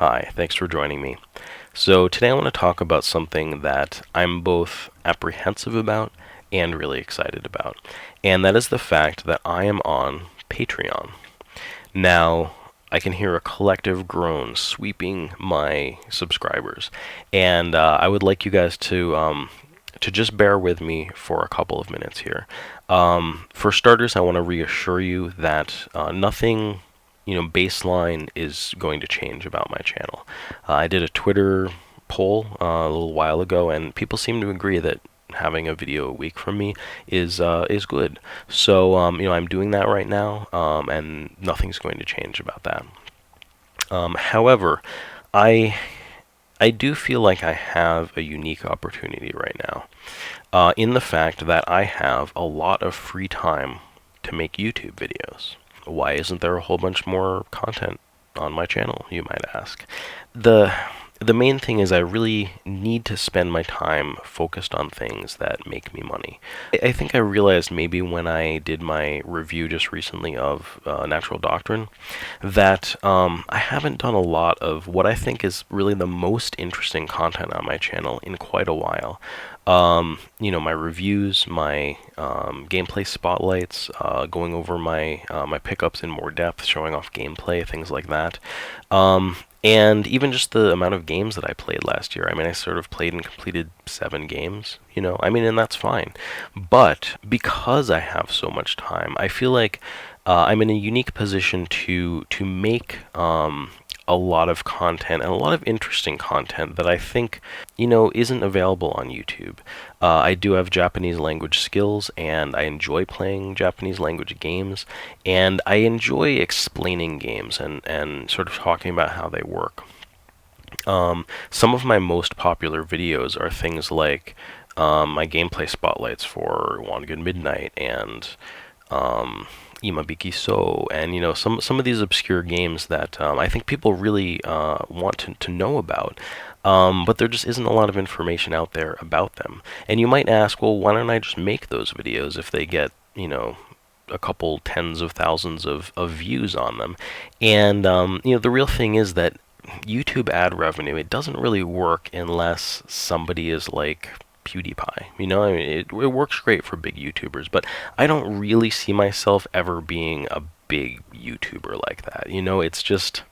Hi, thanks for joining me. So today I want to talk about something that I'm both apprehensive about and really excited about, and that is the fact that I am on Patreon. Now, I can hear a collective groan sweeping my subscribers, and I would like you guys to just bear with me for a couple of minutes here. For starters, I want to reassure you that nothing, baseline is going to change about my channel. I did a Twitter poll a little while ago, and people seem to agree that having a video a week from me is good. So I'm doing that right now, and nothing's going to change about that. However, I I do feel like I have a unique opportunity right now, in the fact that I have a lot of free time to make YouTube videos. Why isn't there a whole bunch more content on my channel, you might ask? The the main thing is I really need to spend my time focused on things that make me money. I think I realized maybe when I did my review just recently of Natural Doctrine that I haven't done a lot of what I think is really the most interesting content on my channel in quite a while. My reviews, my gameplay spotlights, going over my pickups in more depth, showing off gameplay, things like that. And even just the amount of games that I played last year. I mean, I sort of played and completed 7 games, and that's fine. But because I have so much time, I feel like I'm in a unique position to make a lot of content and a lot of interesting content that I think, isn't available on YouTube. I do have Japanese language skills, and I enjoy playing Japanese language games, and I enjoy explaining games and sort of talking about how they work. Some of my most popular videos are things like my gameplay spotlights for One Good Midnight and Imabiki So, and some of these obscure games that I think people really want to know about. But there just isn't a lot of information out there about them. And you might ask, well, why don't I just make those videos if they get, a couple tens of thousands of views on them? And, the real thing is that YouTube ad revenue, it doesn't really work unless somebody is like PewDiePie. I mean, it works great for big YouTubers, but I don't really see myself ever being a big YouTuber like that. It's just,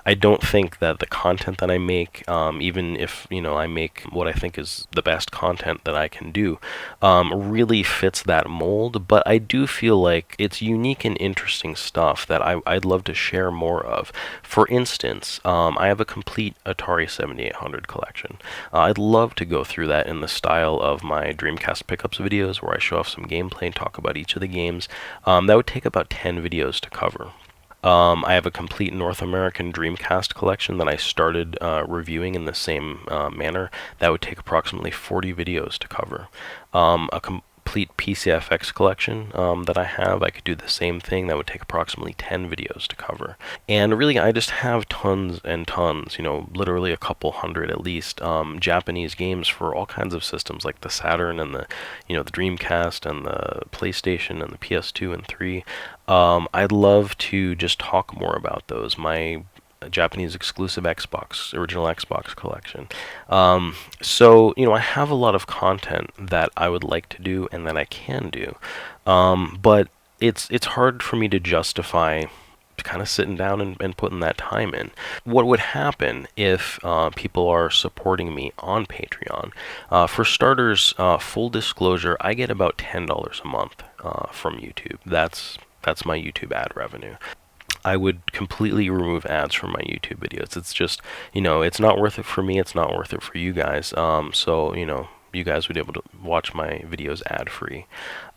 I don't think that the content that I make, even if, I make what I think is the best content that I can do, really fits that mold. But I do feel like it's unique and interesting stuff that I'd love to share more of. For instance, I have a complete Atari 7800 collection. I'd love to go through that in the style of my Dreamcast pickups videos, where I show off some gameplay and talk about each of the games. That would take about 10 videos to cover. I have a complete North American Dreamcast collection that I started reviewing in the same manner. That would take approximately 40 videos to cover. A complete PCFX collection that I have, I could do the same thing. That would take approximately 10 videos to cover. And really, I just have tons and tons, literally a couple hundred at least, Japanese games for all kinds of systems, like the Saturn and the Dreamcast and the PlayStation and the PS2 and 3. I'd love to just talk more about those. My Japanese exclusive original Xbox collection. So, I have a lot of content that I would like to do and that I can do. But it's hard for me to justify kind of sitting down and putting that time in. What would happen if people are supporting me on Patreon? For starters, full disclosure, I get about $10 a month from YouTube. That's my YouTube ad revenue. I would completely remove ads from my YouTube videos. It's just, it's not worth it for me. It's not worth it for you guys. So, you guys would be able to watch my videos ad-free.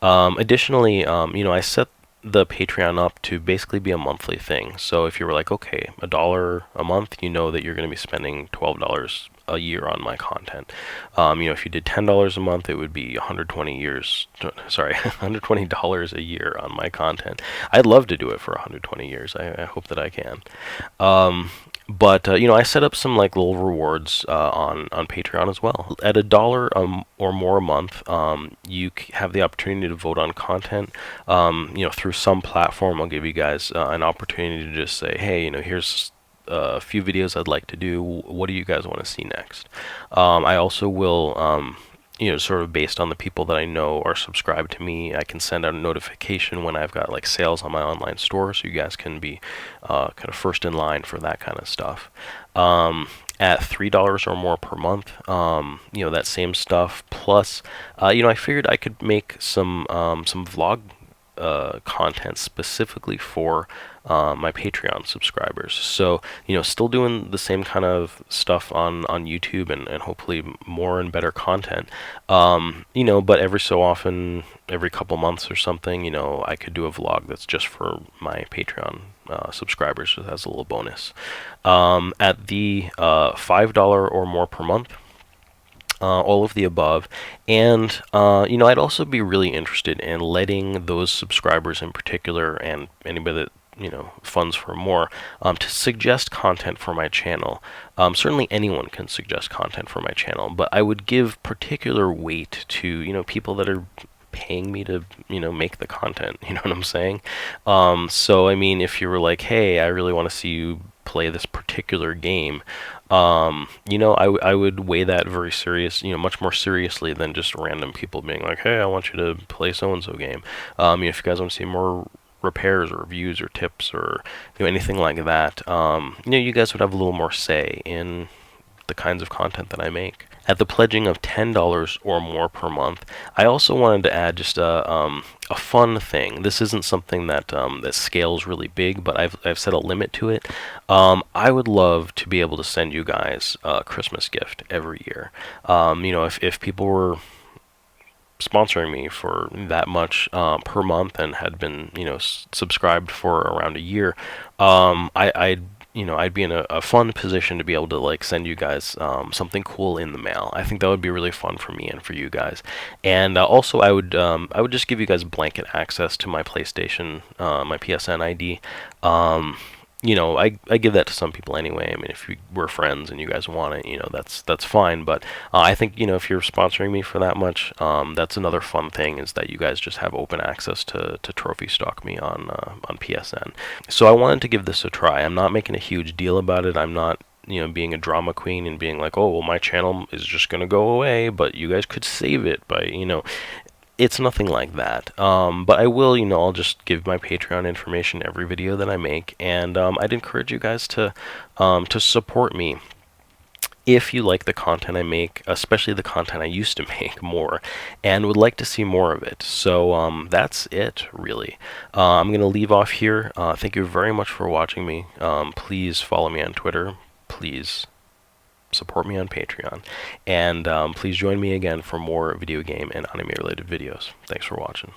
Additionally, I set the Patreon up to basically be a monthly thing. So if you were like, okay, $1 a month, you know that you're going to be spending $12 a year on my content. If you did $10 a month, it would be $120 a year on my content. I'd love to do it for 120 years. I hope that I can. But I set up some like little rewards on Patreon as well. At $1 or more a month, you have the opportunity to vote on content. Through some platform, I'll give you guys an opportunity to just say, hey, here's a few videos I'd like to do. What do you guys want to see next? I also will, sort of based on the people that I know are subscribed to me, I can send out a notification when I've got like sales on my online store, so you guys can be kind of first in line for that kind of stuff. At $3 or more per month, that same stuff. Plus, I figured I could make some vlog content specifically for my Patreon subscribers. So, still doing the same kind of stuff on YouTube, and hopefully more and better content. But every so often, every couple months or something, I could do a vlog that's just for my Patreon subscribers, so that's a little bonus. At the $5 or more per month, all of the above. And, I'd also be really interested in letting those subscribers in particular, and anybody that, funds for more, to suggest content for my channel. Certainly anyone can suggest content for my channel, but I would give particular weight to, people that are paying me to make the content. You know what I'm saying? So I mean, if you were like, hey, I really want to see you play this particular game, I would weigh that very serious, much more seriously than just random people being like, hey, I want you to play so and so game. If you guys want to see more repairs or reviews or tips or anything like that, you guys would have a little more say in the kinds of content that I make. At the pledging of $10 or more per month, I also wanted to add just a fun thing. This isn't something that that scales really big, but I've set a limit to it. I would love to be able to send you guys a Christmas gift every year. If people were sponsoring me for that much per month and had been subscribed for around a year, I'd be in a fun position to be able to like send you guys something cool in the mail. I think that would be really fun for me and for you guys. And also I would just give you guys blanket access to my PlayStation, my PSN ID. I give that to some people anyway. I mean, if we're friends and you guys want it, that's fine. But I think, if you're sponsoring me for that much, that's another fun thing, is that you guys just have open access to trophy stock me on PSN. So I wanted to give this a try. I'm not making a huge deal about it. I'm not being a drama queen and being like, oh, well, my channel is just going to go away, but you guys could save it by, it's nothing like that. But I will, I'll just give my Patreon information every video that I make, and I'd encourage you guys to support me if you like the content I make, especially the content I used to make more, and would like to see more of it. So that's it, really. I'm going to leave off here. Thank you very much for watching me. Please follow me on Twitter. Please support me on Patreon, and please join me again for more video game and anime related videos. Thanks for watching.